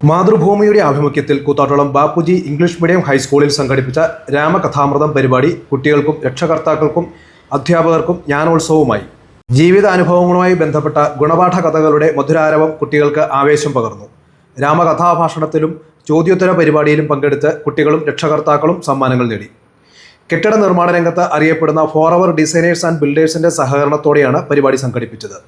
മാതൃഭൂമിയുടെ ആഭിമുഖ്യത്തിൽ കൂത്താട്ടോളം Bapuji English medium ഹൈസ്കൂളിൽ സംഘടിപ്പിച്ച രാമകഥാമൃതം പരിപാടി കുട്ടികൾക്കും രക്ഷകർത്താക്കൾക്കും അധ്യാപകർക്കും ജ്ഞാനോത്സവവുമായി. ജീവിതാനുഭവങ്ങളുമായി ബന്ധപ്പെട്ട ഗുണപാഠ കഥകളുടെ മധുരാരവം കുട്ടികൾക്ക് ആവേശം പകർന്നു. രാമകഥാഭാഷണത്തിലും ചോദ്യോത്തര പരിപാടിയിലും പങ്കെടുത്ത് കുട്ടികളും രക്ഷകർത്താക്കളും സമ്മാനങ്ങൾ നേടി. കെട്ടിട നിർമ്മാണ രംഗത്ത് അറിയപ്പെടുന്ന ഫോറവർ ഡിസൈനേഴ്സ് ആൻഡ് ബിൽഡേഴ്സിന്റെ സഹകരണത്തോടെയാണ് പരിപാടി സംഘടിപ്പിച്ചത്.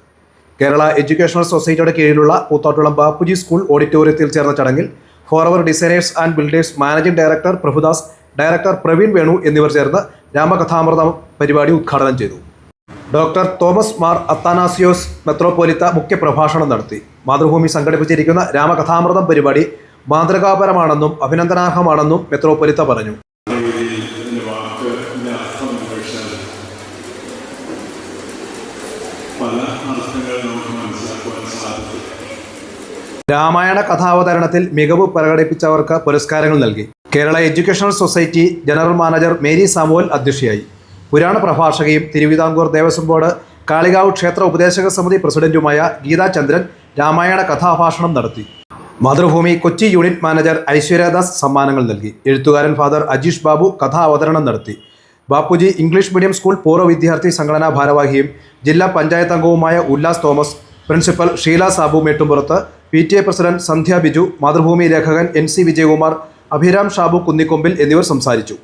കേരള എഡ്യൂക്കേഷണൽ സൊസൈറ്റിയുടെ കീഴിലുള്ള കൂത്താട്ടോളം ബാപ്പുജി സ്കൂൾ ഓഡിറ്റോറിയത്തിൽ ചേർന്ന ചടങ്ങിൽ forever designers and builders managing director Prabhudas, director Praveen Venu എന്നിവർ ചേർന്ന് രാമകഥാമൃതം പരിപാടി ഉദ്ഘാടനം ചെയ്തു. ഡോക്ടർ തോമസ് മാർ അത്താനാസിയോസ് മെത്രോപൊലിത്ത മുഖ്യപ്രഭാഷണം നടത്തി. മാതൃഭൂമി സംഘടിപ്പിച്ചിരിക്കുന്ന രാമകഥാമൃതം പരിപാടി മാതൃകാപരമാണെന്നും അഭിനന്ദനാർഹമാണെന്നും മെത്രോപൊലിത്ത പറഞ്ഞു. പല അർത്ഥങ്ങൾ നമുക്ക് മനസ്സിലാക്കുവാൻ സാധിക്കും. രാമായണ കഥാവതരണത്തിൽ മികവ് പ്രകടിപ്പിച്ചവർക്ക് പുരസ്കാരങ്ങൾ നൽകി. Kerala educational society general manager Mary Samuel അധ്യക്ഷയായി. പുരാണ പ്രഭാഷകയും തിരുവിതാംകൂർ ദേവസ്വം ബോർഡ് കാളികാവ് ക്ഷേത്ര ഉപദേശക സമിതി പ്രസിഡന്റുമായ ഗീതാ ചന്ദ്രൻ രാമായണ കഥാഭാഷണം നടത്തി. മാതൃഭൂമി കൊച്ചി യൂണിറ്റ് മാനേജർ ഐശ്വര്യദാസ് സമ്മാനങ്ങൾ നൽകി. എഴുത്തുകാരൻ ഫാദർ അജീഷ് ബാബു കഥാ അവതരണം നടത്തി. ബാപ്പുജി ഇംഗ്ലീഷ് മീഡിയം സ്കൂൾ പൂർവ്വ വിദ്യാർത്ഥി സംഘടനാ ഭാരവാഹിയും ജില്ലാ പഞ്ചായത്ത് അംഗവുമായ Ullas Thomas, principal Sheela Sabu Mettumpurath, PTA president Sandhya Biju, Mathrubhumi ലേഖകൻ NC വിജയകുമാർ, അഭിരാം ഷാബു കുന്നിക്കൊമ്പിൽ എന്നിവർ സംസാരിച്ചു.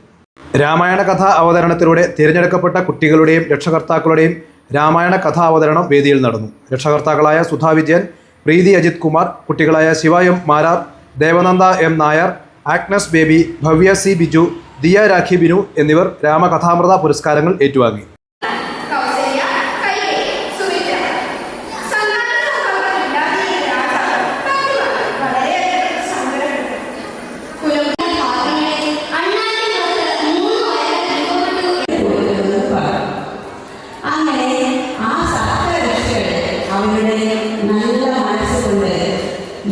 രാമായണ കഥാ അവതരണത്തിലൂടെ തിരഞ്ഞെടുക്കപ്പെട്ട കുട്ടികളുടെയും രക്ഷകർത്താക്കളുടെയും രാമായണ കഥാ അവതരണം വേദിയിൽ നടന്നു. രക്ഷകർത്താക്കളായ സുധാ വിജയൻ, പ്രീതി അജിത് കുമാർ, കുട്ടികളായ Shiva M Marar, Devananda M Nair, Agnes Baby, Bhavya C Biju, Diya Rakhi Binu എന്നിവർ രാമകഥാമൃത പുരസ്കാരങ്ങൾ ഏറ്റുവാങ്ങി.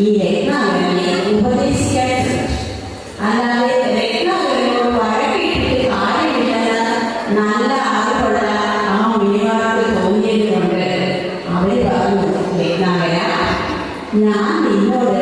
ഈ രത്നാകരനെ ഉപദേശിക്കാറുണ്ട്. അല്ലാതെ രത്നാകരനോട് വഴക്കിട്ടിട്ട് കാര്യമില്ലെന്ന് നല്ല അറിവുള്ള ആ മുനിമാർക്ക് തോന്നിയത് കൊണ്ട് അവർ പറഞ്ഞു, രത്നാകര, ഞാൻ നിന്നോട്